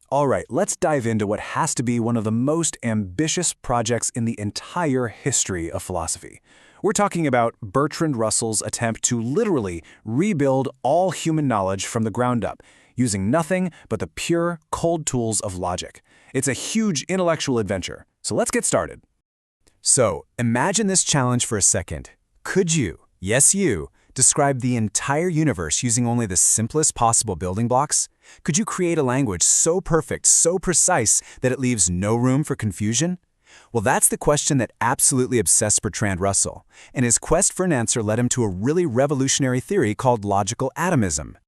All right, let's dive into what has to be one of the most ambitious projects in the entire history of philosophy. We're talking about Bertrand Russell's attempt to literally rebuild all human knowledge from the ground up, using nothing but the pure, cold tools of logic. It's a huge intellectual adventure, so let's get started. So, imagine this challenge for a second. Could you, yes you, describe the entire universe using only the simplest possible building blocks? Could you create a language so perfect, so precise, that it leaves no room for confusion? Well, that's the question that absolutely obsessed Bertrand Russell, and his quest for an answer led him to a really revolutionary theory called logical atomism.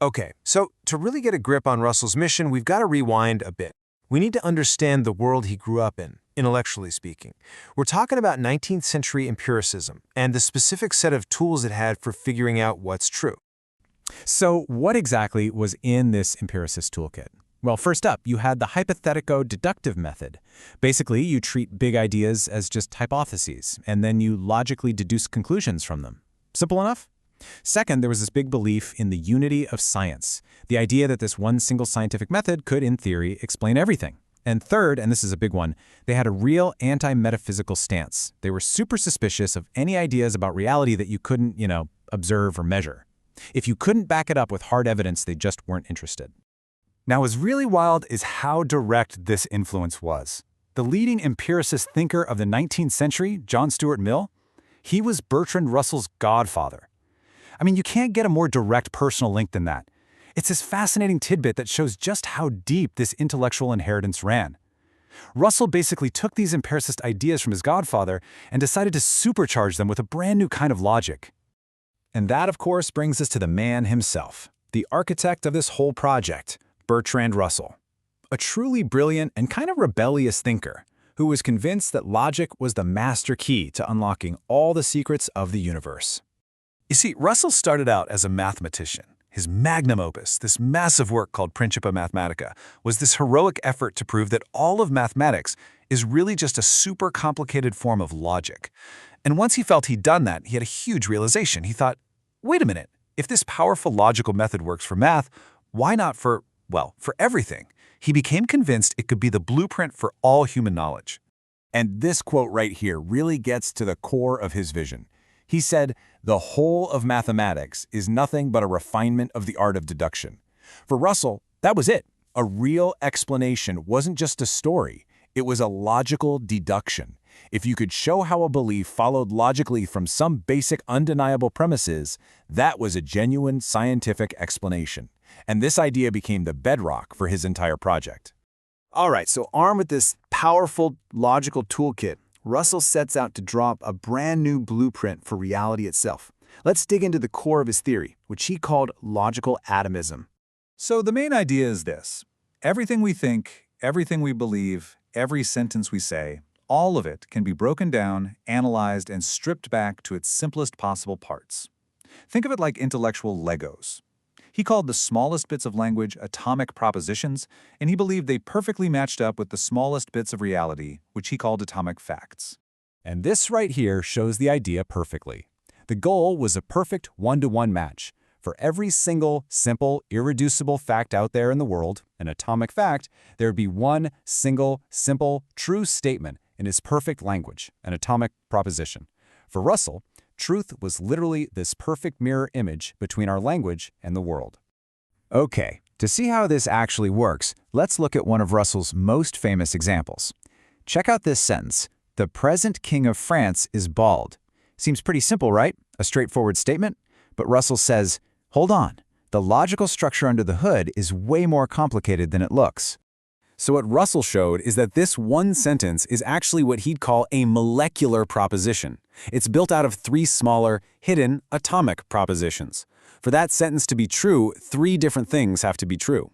Okay, so to really get a grip on Russell's mission, we've got to rewind a bit. We need to understand the world he grew up in, intellectually speaking. We're talking about 19th century empiricism and the specific set of tools it had for figuring out what's true. So what exactly was in this empiricist toolkit? Well, first up, you had the hypothetico-deductive method. Basically, you treat big ideas as just hypotheses, and then you logically deduce conclusions from them. Simple enough? Second, there was this big belief in the unity of science, the idea that this one single scientific method could, in theory, explain everything. And third, and this is a big one, they had a real anti-metaphysical stance. They were super suspicious of any ideas about reality that you couldn't, observe or measure. If you couldn't back it up with hard evidence, they just weren't interested. Now, what's really wild is how direct this influence was. The leading empiricist thinker of the 19th century, John Stuart Mill, he was Bertrand Russell's godfather. I mean, you can't get a more direct personal link than that. It's this fascinating tidbit that shows just how deep this intellectual inheritance ran. Russell basically took these empiricist ideas from his godfather and decided to supercharge them with a brand new kind of logic. And that, of course, brings us to the man himself, the architect of this whole project, Bertrand Russell. A truly brilliant and kind of rebellious thinker who was convinced that logic was the master key to unlocking all the secrets of the universe. You see, Russell started out as a mathematician. His magnum opus, this massive work called Principia Mathematica, was this heroic effort to prove that all of mathematics is really just a super complicated form of logic. And once he felt he'd done that, he had a huge realization. He thought, wait a minute, if this powerful logical method works for math, why not for everything? He became convinced it could be the blueprint for all human knowledge. And this quote right here really gets to the core of his vision. He said, "The whole of mathematics is nothing but a refinement of the art of deduction." For Russell, that was it. A real explanation wasn't just a story, it was a logical deduction. If you could show how a belief followed logically from some basic undeniable premises, that was a genuine scientific explanation. And this idea became the bedrock for his entire project. All right, so armed with this powerful logical toolkit, Russell sets out to draw up a brand new blueprint for reality itself. Let's dig into the core of his theory, which he called logical atomism. So the main idea is this. Everything we think, everything we believe, every sentence we say, all of it can be broken down, analyzed, and stripped back to its simplest possible parts. Think of it like intellectual Legos. He called the smallest bits of language atomic propositions, and he believed they perfectly matched up with the smallest bits of reality, which he called atomic facts. And this right here shows the idea perfectly. The goal was a perfect one-to-one match. For every single, simple, irreducible fact out there in the world, an atomic fact, there would be one single, simple, true statement in his perfect language, an atomic proposition. For Russell, truth was literally this perfect mirror image between our language and the world. Okay, to see how this actually works, let's look at one of Russell's most famous examples. Check out this sentence. The present king of France is bald. Seems pretty simple, right? A straightforward statement. But Russell says, hold on. The logical structure under the hood is way more complicated than it looks. So what Russell showed is that this one sentence is actually what he'd call a molecular proposition. It's built out of three smaller, hidden, atomic propositions. For that sentence to be true, three different things have to be true.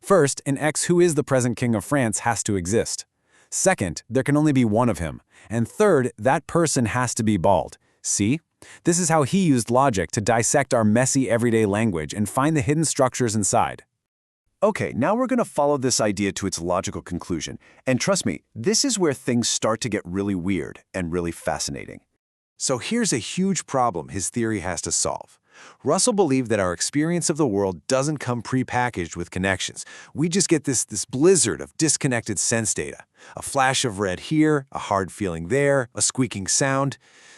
First, an X who is the present king of France has to exist. Second, there can only be one of him. And third, that person has to be bald. See? This is how he used logic to dissect our messy everyday language and find the hidden structures inside. Okay, now we're going to follow this idea to its logical conclusion. And trust me, this is where things start to get really weird and really fascinating. So here's a huge problem his theory has to solve. Russell believed that our experience of the world doesn't come prepackaged with connections. We just get this blizzard of disconnected sense data. A flash of red here, a hard feeling there, a squeaking sound.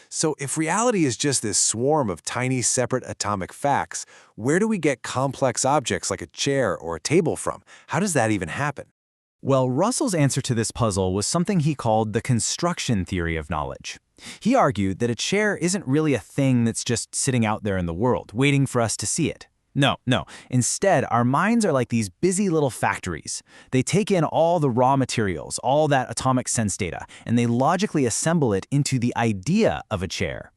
So if reality is just this swarm of tiny separate atomic facts, where do we get complex objects like a chair or a table from? How does that even happen? Well, Russell's answer to this puzzle was something he called the construction theory of knowledge. He argued that a chair isn't really a thing that's just sitting out there in the world, waiting for us to see it. No. Instead, our minds are like these busy little factories. They take in all the raw materials, all that atomic sense data, and they logically assemble it into the idea of a chair.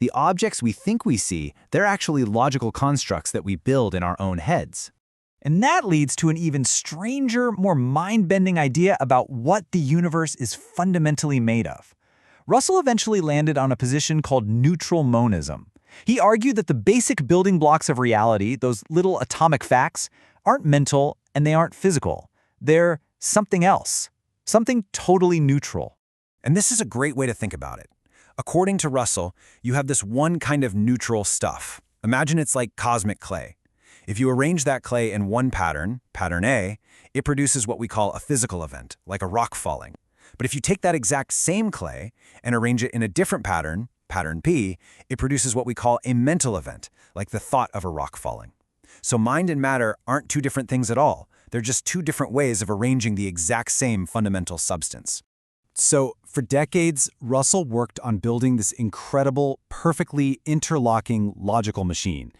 The objects we think we see, they're actually logical constructs that we build in our own heads. And that leads to an even stranger, more mind-bending idea about what the universe is fundamentally made of. Russell eventually landed on a position called neutral monism. He argued that the basic building blocks of reality, those little atomic facts, aren't mental and they aren't physical. They're something else, something totally neutral. And this is a great way to think about it. According to Russell, you have this one kind of neutral stuff. Imagine it's like cosmic clay. If you arrange that clay in one pattern, pattern A, it produces what we call a physical event, like a rock falling. But if you take that exact same clay and arrange it in a different pattern, pattern P, it produces what we call a mental event, like the thought of a rock falling. So mind and matter aren't two different things at all. They're just two different ways of arranging the exact same fundamental substance. So, for decades, Russell worked on building this incredible, perfectly interlocking logical machine.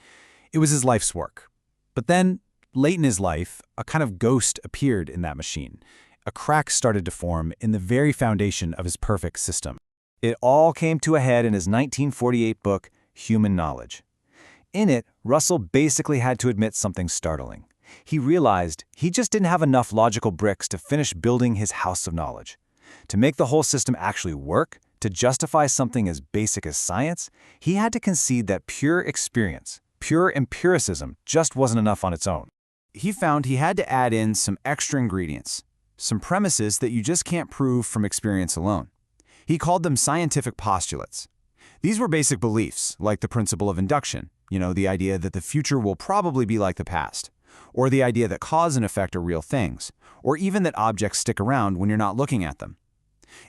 It was his life's work. But then, late in his life, a kind of ghost appeared in that machine. A crack started to form in the very foundation of his perfect system. It all came to a head in his 1948 book, Human Knowledge. In it, Russell basically had to admit something startling. He realized he just didn't have enough logical bricks to finish building his house of knowledge. To make the whole system actually work, to justify something as basic as science, he had to concede that pure experience, pure empiricism, just wasn't enough on its own. He found he had to add in some extra ingredients, some premises that you just can't prove from experience alone. He called them scientific postulates. These were basic beliefs, like the principle of induction, the idea that the future will probably be like the past, or the idea that cause and effect are real things, or even that objects stick around when you're not looking at them.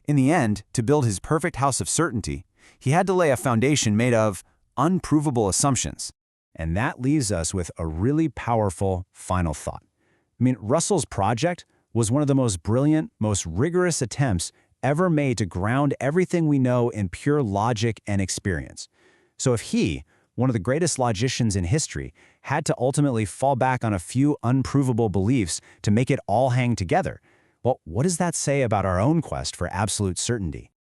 In the end, to build his perfect house of certainty, he had to lay a foundation made of unprovable assumptions. And that leaves us with a really powerful final thought. Russell's project was one of the most brilliant, most rigorous attempts ever made to ground everything we know in pure logic and experience. So if he, one of the greatest logicians in history, had to ultimately fall back on a few unprovable beliefs to make it all hang together, well, what does that say about our own quest for absolute certainty?